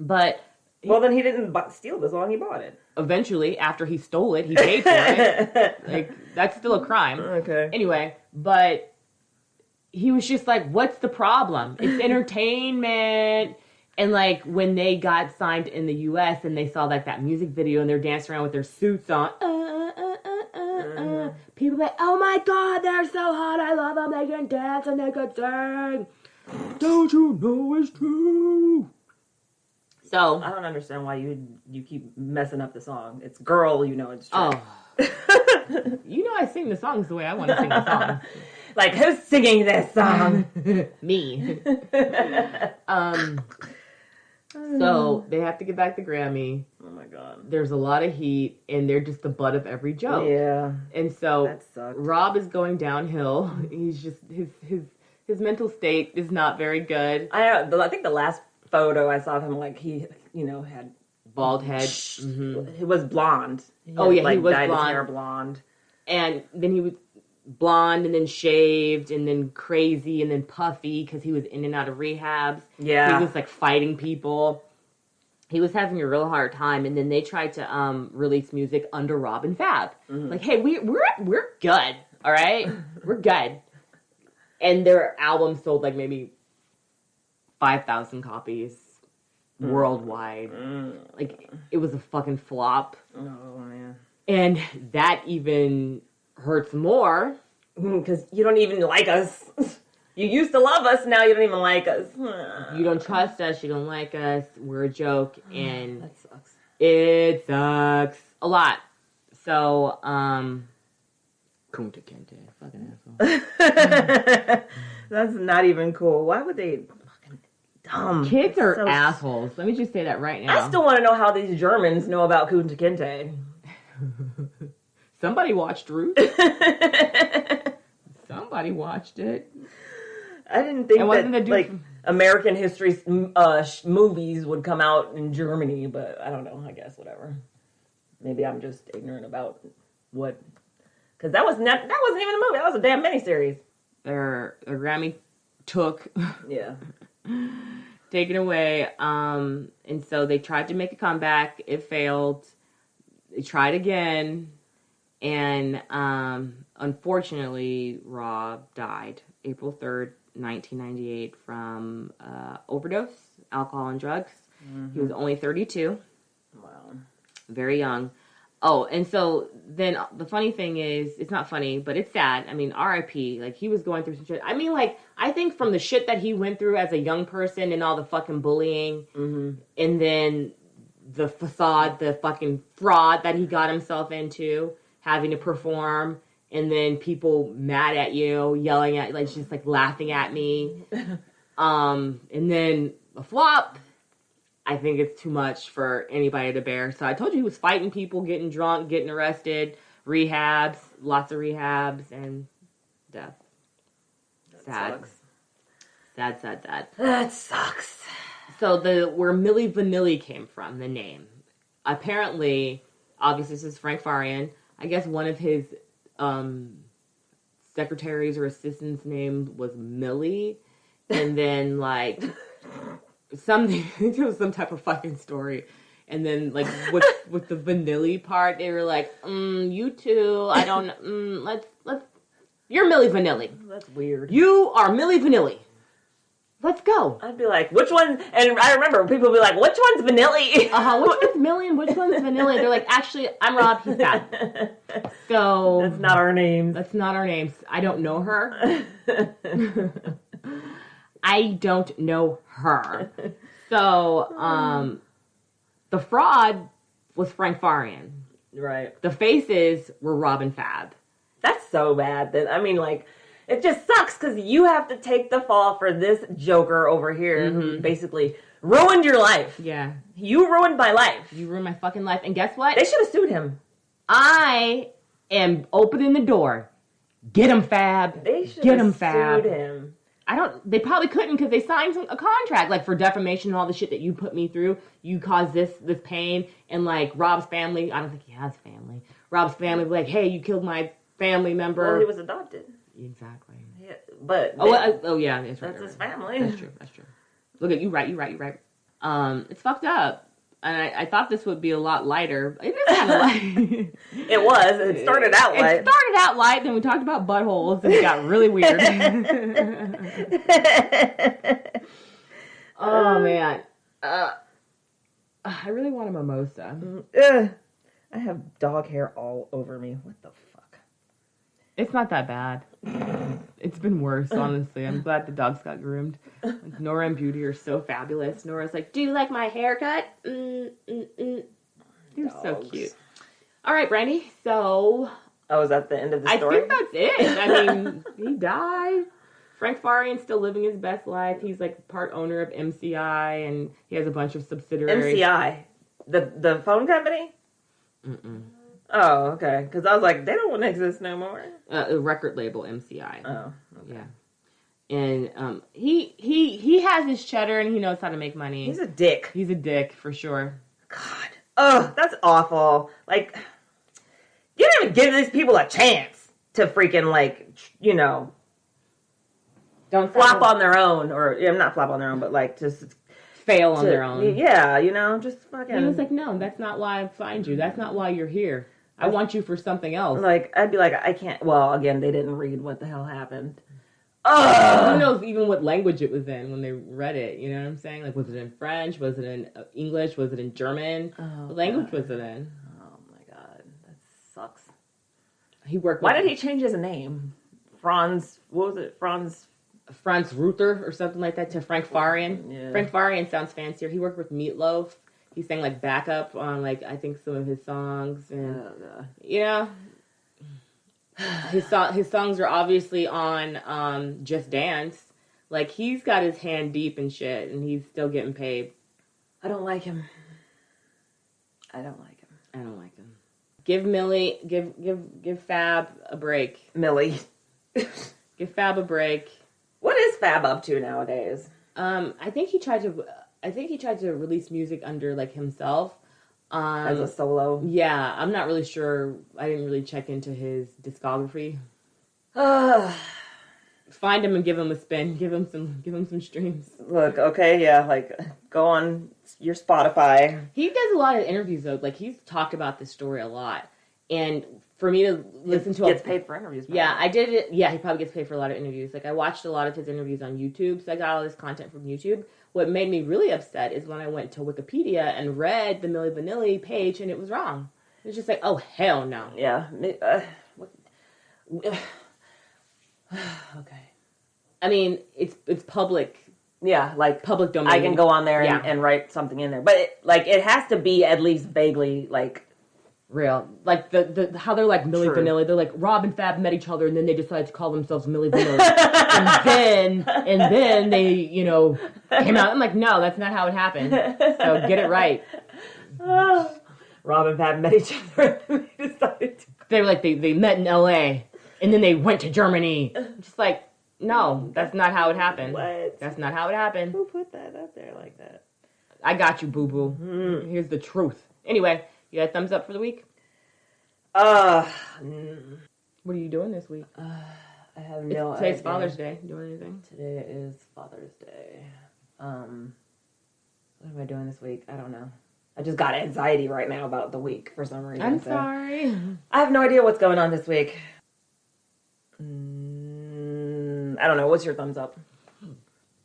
but... Well, then he didn't steal the song. He bought it. Eventually, after he stole it, he paid for it. Like, that's still a crime. Okay. Anyway, but he was just like, what's the problem? It's entertainment. And, like, when they got signed in the U.S. and they saw, like, that music video and they're dancing around with their suits on, people like, oh, my God, they're so hot. I love them. They can dance and they can sing. Don't you know it's true? So I don't understand why you keep messing up the song. It's Girl, you know it's true. Oh. You know I sing the songs the way I want to sing the songs. Like, who's singing this song? Me. So they have to get back the Grammy. Oh my god. There's a lot of heat, and they're just the butt of every joke. Yeah. And so that sucked. Rob is going downhill. He's just his mental state is not very good. I think the last photo I saw of him, like, he, you know, had Bald head. Mm-hmm. He was blonde. He was dyed blonde. his hair blonde. And then he was blonde and then shaved and then crazy and then puffy because he was in and out of rehabs. Yeah. He was, like, fighting people. He was having a real hard time. And then they tried to release music under Rob and Fab. Mm-hmm. Like, hey, we're good, all right? We're good. And their album sold, like, maybe 5,000 copies worldwide. Like, it was a fucking flop. Oh, man. And that even hurts more. Because you don't even like us. You used to love us, now you don't even like us. You don't trust us, you don't like us, we're a joke, and that sucks. It sucks a lot. So, Kunta Kinte, fucking asshole. That's not even cool. Why would they fucking dumb. Kids are so assholes. Let me just say that right now. I still want to know how these Germans know about Kunta Kinte. Somebody watched Ruth. Somebody watched it. I didn't think that like American history movies would come out in Germany, but I don't know. I guess whatever. Maybe I'm just ignorant about what. Because that wasn't even a movie. That was a damn miniseries. Their Grammy took. Yeah. Taken away. And so they tried to make a comeback. It failed. They tried again. And unfortunately, Rob died April 3rd, 1998 from overdose, alcohol and drugs. Mm-hmm. He was only 32. Wow. Very young. Oh, and so then the funny thing is, it's not funny, but it's sad. I mean, R.I.P. Like, he was going through some shit. I mean, like, I think from the shit that he went through as a young person and all the fucking bullying, mm-hmm. and then the facade, the fucking fraud that he got himself into, having to perform, and then people mad at you, yelling at, like, just, like, laughing at me. And then a flop. I think it's too much for anybody to bear. So I told you he was fighting people, getting drunk, getting arrested, rehabs, lots of rehabs, and death. Sad. Sad. That sucks. So where Milli Vanilli came from, the name. Apparently, obviously this is Frank Farian. I guess one of his secretaries or assistants' name was Millie. And then, like... something, it was some type of fucking story, and then like with the vanilli part, they were like, you two, I don't, let's, you're Milli Vanilli. That's weird. You are Milli Vanilli. Let's go. I'd be like, which one? And I remember people would be like, which one's Vanilli? Which one's Milli and which one's Vanilli? They're like, actually, I'm Rob, he's Fab. So that's not our names. That's not our names. I don't know her. I don't know her. So, the fraud was Frank Farian. Right. The faces were Rob and Fab. That's so bad. That I mean, like, it just sucks because you have to take the fall for this joker over here who basically ruined your life. Yeah. You ruined my life. You ruined my fucking life. And guess what? They should have sued him. I am opening the door. Get him, Fab. They should have sued him. They probably couldn't because they signed a contract, like, for defamation and all the shit that you put me through. You caused this pain. And, like, Rob's family, I don't think he has family. Rob's family was like, hey, you killed my family member. Well, he was adopted. Exactly. Yeah, but... yeah. That's right. That's his family. That's true. Look at you, right. It's fucked up. And I thought this would be a lot lighter. It is kind of light. It was. It started out light. It started out light, then we talked about buttholes, and it got really weird. Oh, man. I really want a mimosa. I have dog hair all over me. What the fuck? It's not that bad. It's been worse, honestly. I'm glad the dogs got groomed. Nora and Beauty are so fabulous. Nora's like, do you like my haircut? They're so cute. All right, Brandi. So... Oh, is that the end of the story? I think that's it. I mean, he died. Frank Farian's still living his best life. He's like part owner of MCI, and he has a bunch of subsidiaries. MCI? The phone company? Mm-mm. Oh, okay. Because I was like, they don't want to exist no more. A record label, MCI. Oh, okay. Yeah. And he has his cheddar, and he knows how to make money. He's a dick. He's a dick, for sure. God. Oh, that's awful. Like, you didn't even give these people a chance to freaking, like, you know, don't flop on their own. Or, yeah, not flop on their own, but, like, just... fail on their own. Yeah, you know, just fucking... He was like, no, that's not why I find you. That's not why you're here. I want you for something else. Like, I'd be like, I can't... Well, again, they didn't read what the hell happened. Oh! Who knows even what language it was in when they read it? You know what I'm saying? Like, was it in French? Was it in English? Was it in German? What language was it in? Oh, my God. That sucks. He worked Why did he change his name? Franz... What was it? Franz Ruther or something like that to Frank Farian. Yeah. Frank Farian sounds fancier. He worked with Meatloaf. He sang like backup on like I think some of his songs, and you know, his songs are obviously on Just Dance, Like, he's got his hand deep in shit, and he's still getting paid. I don't like him. I don't like him. I don't like him. Give Fab a break. Millie. Give Fab a break. What is Fab up to nowadays? I think he tried to release music under, like, himself. As a solo? Yeah, I'm not really sure. I didn't really check into his discography. Find him and give him a spin. Give him some streams. Look, okay, yeah, like, go on your Spotify. He does a lot of interviews, though. Like, he's talked about this story a lot. And for me to listen to... He gets paid for interviews. Probably. Yeah, I did it. Yeah, he probably gets paid for a lot of interviews. Like, I watched a lot of his interviews on YouTube, so I got all this content from YouTube. What made me really upset is when I went to Wikipedia and read the Milli Vanilli page, and it was wrong. It was just like, oh, hell no. Yeah. Okay. I mean, it's public. Yeah, like public domain. I can go on there and write something in there, but it has to be at least vaguely like real. Like the how they're like Milli Vanilli. They're like Rob and Fab met each other, and then they decided to call themselves Milli Vanilli. and then they came out. I'm like, no, that's not how it happened. So get it right. Rob and Fab met each other. And they decided to. They were like they met in L.A. and then they went to Germany. Just like. No, that's not how it happened. What? That's not how it happened. Who put that up there like that? I got you, boo-boo. Here's the truth. Anyway, you got a thumbs up for the week? What are you doing this week? I have no idea. Today's Father's Day. Doing anything? Today is Father's Day. What am I doing this week? I don't know. I just got anxiety right now about the week for some reason. I'm sorry. I have no idea what's going on this week. I don't know. What's your thumbs up?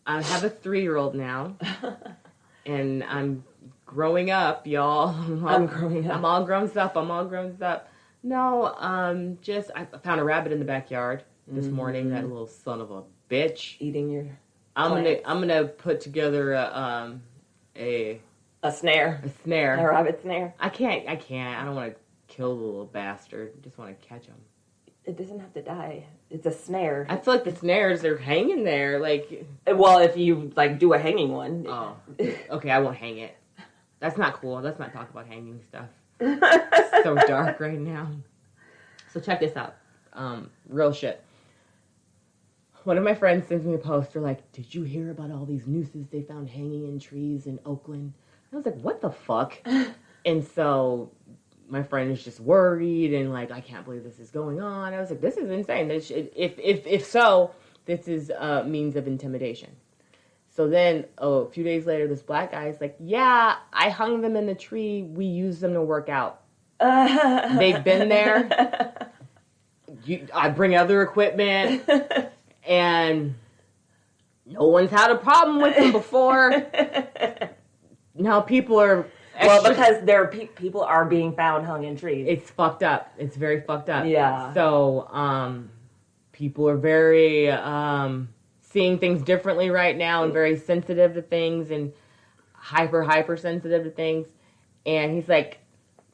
I have a 3-year-old now, and I'm growing up, y'all. I'm growing up. I'm all grown up. No, just I found a rabbit in the backyard this morning. That little son of a bitch Eating your. I'm gonna put together a snare. A snare. A rabbit snare. I can't. I don't want to kill the little bastard. I just want to catch him. It doesn't have to die. It's a snare. I feel like the snares are hanging there. Like, well, if you like do a hanging one. Oh, okay. I won't hang it. That's not cool. Let's not talk about hanging stuff. It's so dark right now. So check this out. Real shit. One of my friends sends me a post. They're like, "Did you hear about all these nooses they found hanging in trees in Oakland?" I was like, "What the fuck?" And so my friend is just worried and like, I can't believe this is going on. I was like, this is insane. If so, this is a means of intimidation. So then, a few days later, this black guy is like, yeah, I hung them in the tree. We use them to work out. They've been there. I bring other equipment, and no one's had a problem with them before. Now people are... Well, because people are being found hung in trees. It's fucked up. It's very fucked up. Yeah. So, people are very seeing things differently right now and very sensitive to things and hyper sensitive to things. And he's like,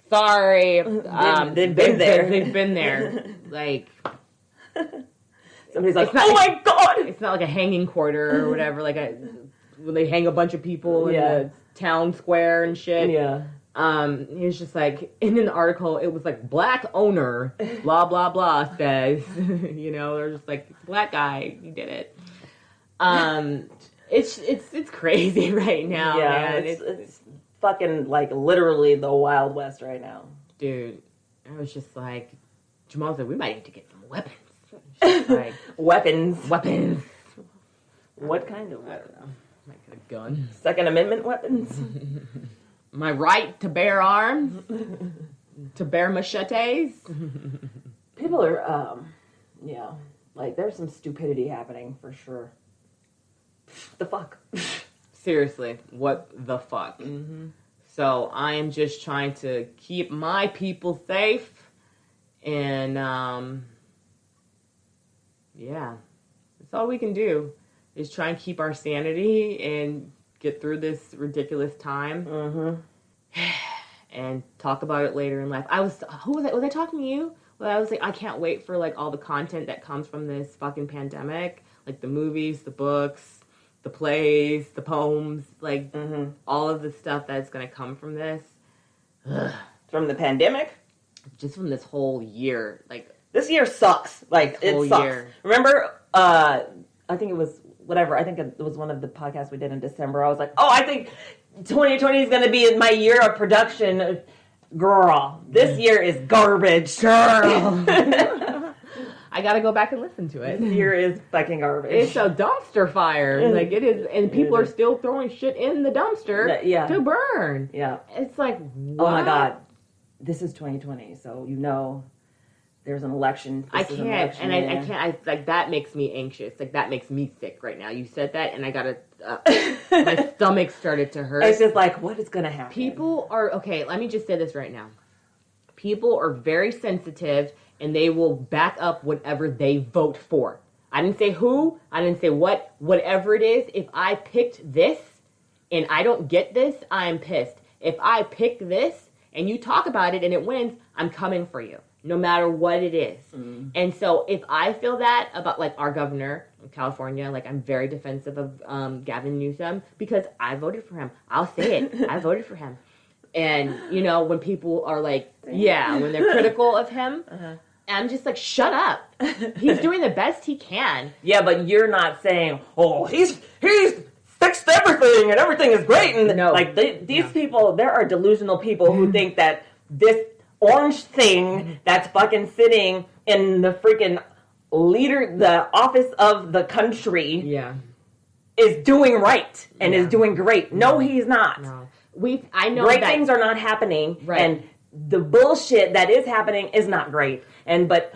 sorry. They've been there. They've been there. Like... Somebody's like, oh my God! It's not like a hanging quarter or whatever, like when they hang a bunch of people in the town square and shit. Yeah. He was just like, in an article, it was like, black owner, blah, blah, blah, says, they're just like, black guy, he did it. It's crazy right now, man. It's fucking, like, literally the Wild West right now. Dude, I was just like, Jamal said, we might need to get some weapons. Like, Weapons. What kind of weapon? I don't know. Might get a gun. Second Amendment weapons? My right to bear arms? To bear machetes? People are, like, there's some stupidity happening for sure. The fuck? Seriously, what the fuck? Mm-hmm. So I am just trying to keep my people safe, and that's all we can do is try and keep our sanity and get through this ridiculous time. Mm-hmm. And talk about it later in life. Was I talking to you? Well, I was like, I can't wait for like all the content that comes from this fucking pandemic. like the movies, the books, the plays, the poems, like all of the stuff that's going to come from this. Ugh. From the pandemic? Just from this whole year. Like, this year sucks. Like, it sucks. Year. Remember, I think it was, whatever, I think it was one of the podcasts we did in December. I was like, I think 2020 is going to be my year of production. Girl, this year is garbage. Girl. I got to go back and listen to it. This year is fucking garbage. It's a dumpster fire. Like, it is, and people are still throwing shit in the dumpster to burn. Yeah. It's like, what? Oh my God. This is 2020, so there's an election. I can't, and I can't. Like, that makes me anxious. Like, that makes me sick right now. You said that, and I gotta. My stomach started to hurt. It's just like, what is gonna happen? People are okay. Let me just say this right now. People are very sensitive, and they will back up whatever they vote for. I didn't say who. I didn't say what. Whatever it is. If I picked this, and I don't get this, I'm pissed. If I pick this, and you talk about it, and it wins, I'm coming for you. No matter what it is. Mm. And so if I feel that about, like, our governor of California, like, I'm very defensive of Gavin Newsom because I voted for him. I'll say it. I voted for him. And, you know, when people are like, when they're critical of him, I'm just like, shut up. He's doing the best he can. Yeah, but you're not saying, he's fixed everything and everything is great. And no. Like, these people, there are delusional people who think that this orange thing that's fucking sitting in the freaking the office of the country is doing right and is doing great. No, he's not. No. I know great things are not happening, and the bullshit that is happening is not great. But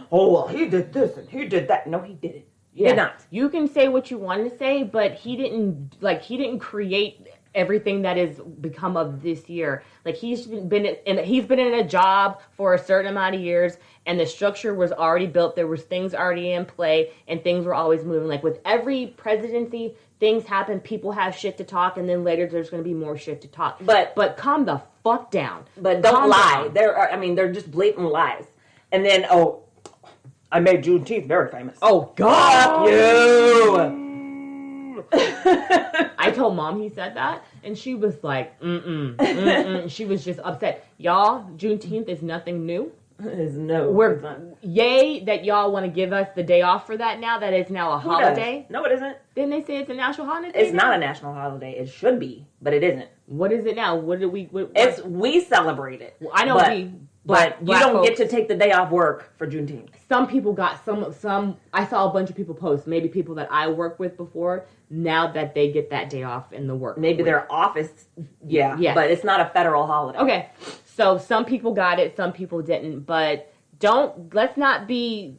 he did this and he did that. No, he didn't. He did not. You can say what you want to say, but he didn't create everything that has become of this year. Like, he's been in a job for a certain amount of years, and the structure was already built. There was things already in play, and things were always moving. Like, with every presidency, things happen. People have shit to talk, and then later there's going to be more shit to talk. But calm the fuck down. But don't lie. They're just blatant lies. And then I made Juneteenth very famous. Oh God, you. I told Mom he said that, and she was like, She was just upset. Y'all, Juneteenth is nothing new. Yay that y'all want to give us the day off for that now. That is now a holiday. No, it isn't. Didn't they say it's a national holiday? It's not a national holiday. It should be, but it isn't. What is it now? We celebrate it. Well, I know but you don't get to take the day off work for Juneteenth. Some people got some. I saw a bunch of people post. Maybe people that I worked with before. Now that they get that day off in the work. Maybe their office. Yeah. But it's not a federal holiday. Okay. So some people got it. Some people didn't. But let's not be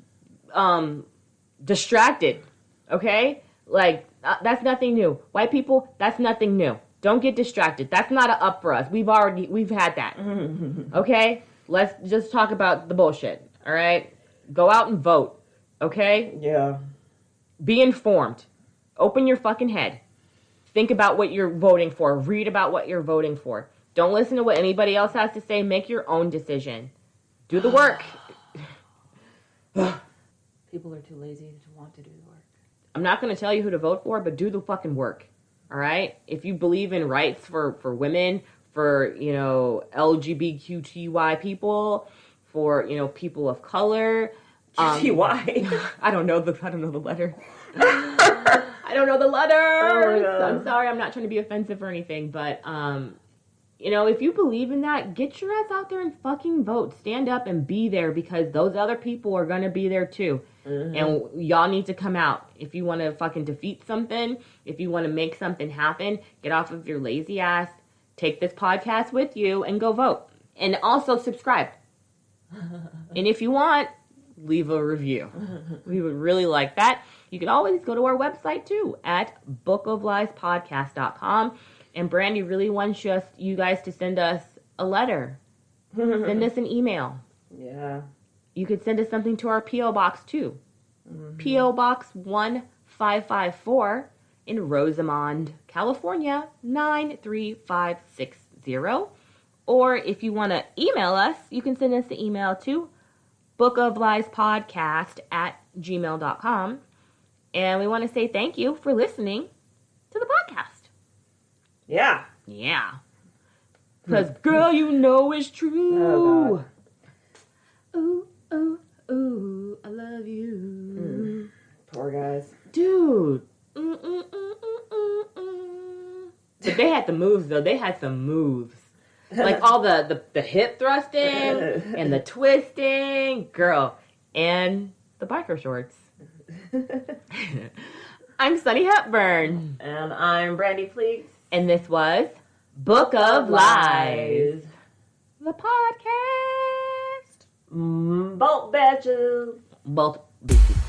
distracted. Okay. Like, that's nothing new. White people, that's nothing new. Don't get distracted. That's not a up for us. We've had that. Okay. Let's just talk about the bullshit, all right? Go out and vote, okay? Yeah. Be informed. Open your fucking head. Think about what you're voting for. Read about what you're voting for. Don't listen to what anybody else has to say. Make your own decision. Do the work. People are too lazy to want to do the work. I'm not going to tell you who to vote for, but do the fucking work, all right? If you believe in rights for women, for, LGBTQI people, for, people of color. QTY? I don't know the letter. I don't know the letter. Oh, I'm sorry. I'm not trying to be offensive or anything, but, if you believe in that, get your ass out there and fucking vote. Stand up and be there, because those other people are going to be there too. Mm-hmm. And y'all need to come out. If you want to fucking defeat something, if you want to make something happen, get off of your lazy ass. Take this podcast with you and go vote. And also subscribe. And if you want, leave a review. We would really like that. You can always go to our website too at bookofliespodcast.com. And Brandi really wants you guys to send us a letter. Send us an email. Yeah. You could send us something to our P.O. Box too. Mm-hmm. P.O. Box 1554 in Rosamond, California, 93560. Or if you want to email us, you can send us the email to bookofliespodcast@gmail.com. And we want to say thank you for listening to the podcast. Yeah. Yeah. Because, girl, you know it's true. Oh, God. Ooh, ooh, ooh, I love you. Poor guys. Dude. But they had the moves, though. They had some moves. Like all the hip thrusting and the twisting. Girl. And the biker shorts. I'm Sunny Hepburn. And I'm Brandi Fleeks. And this was Book of Lies. The podcast. Both bitches. Both bitches.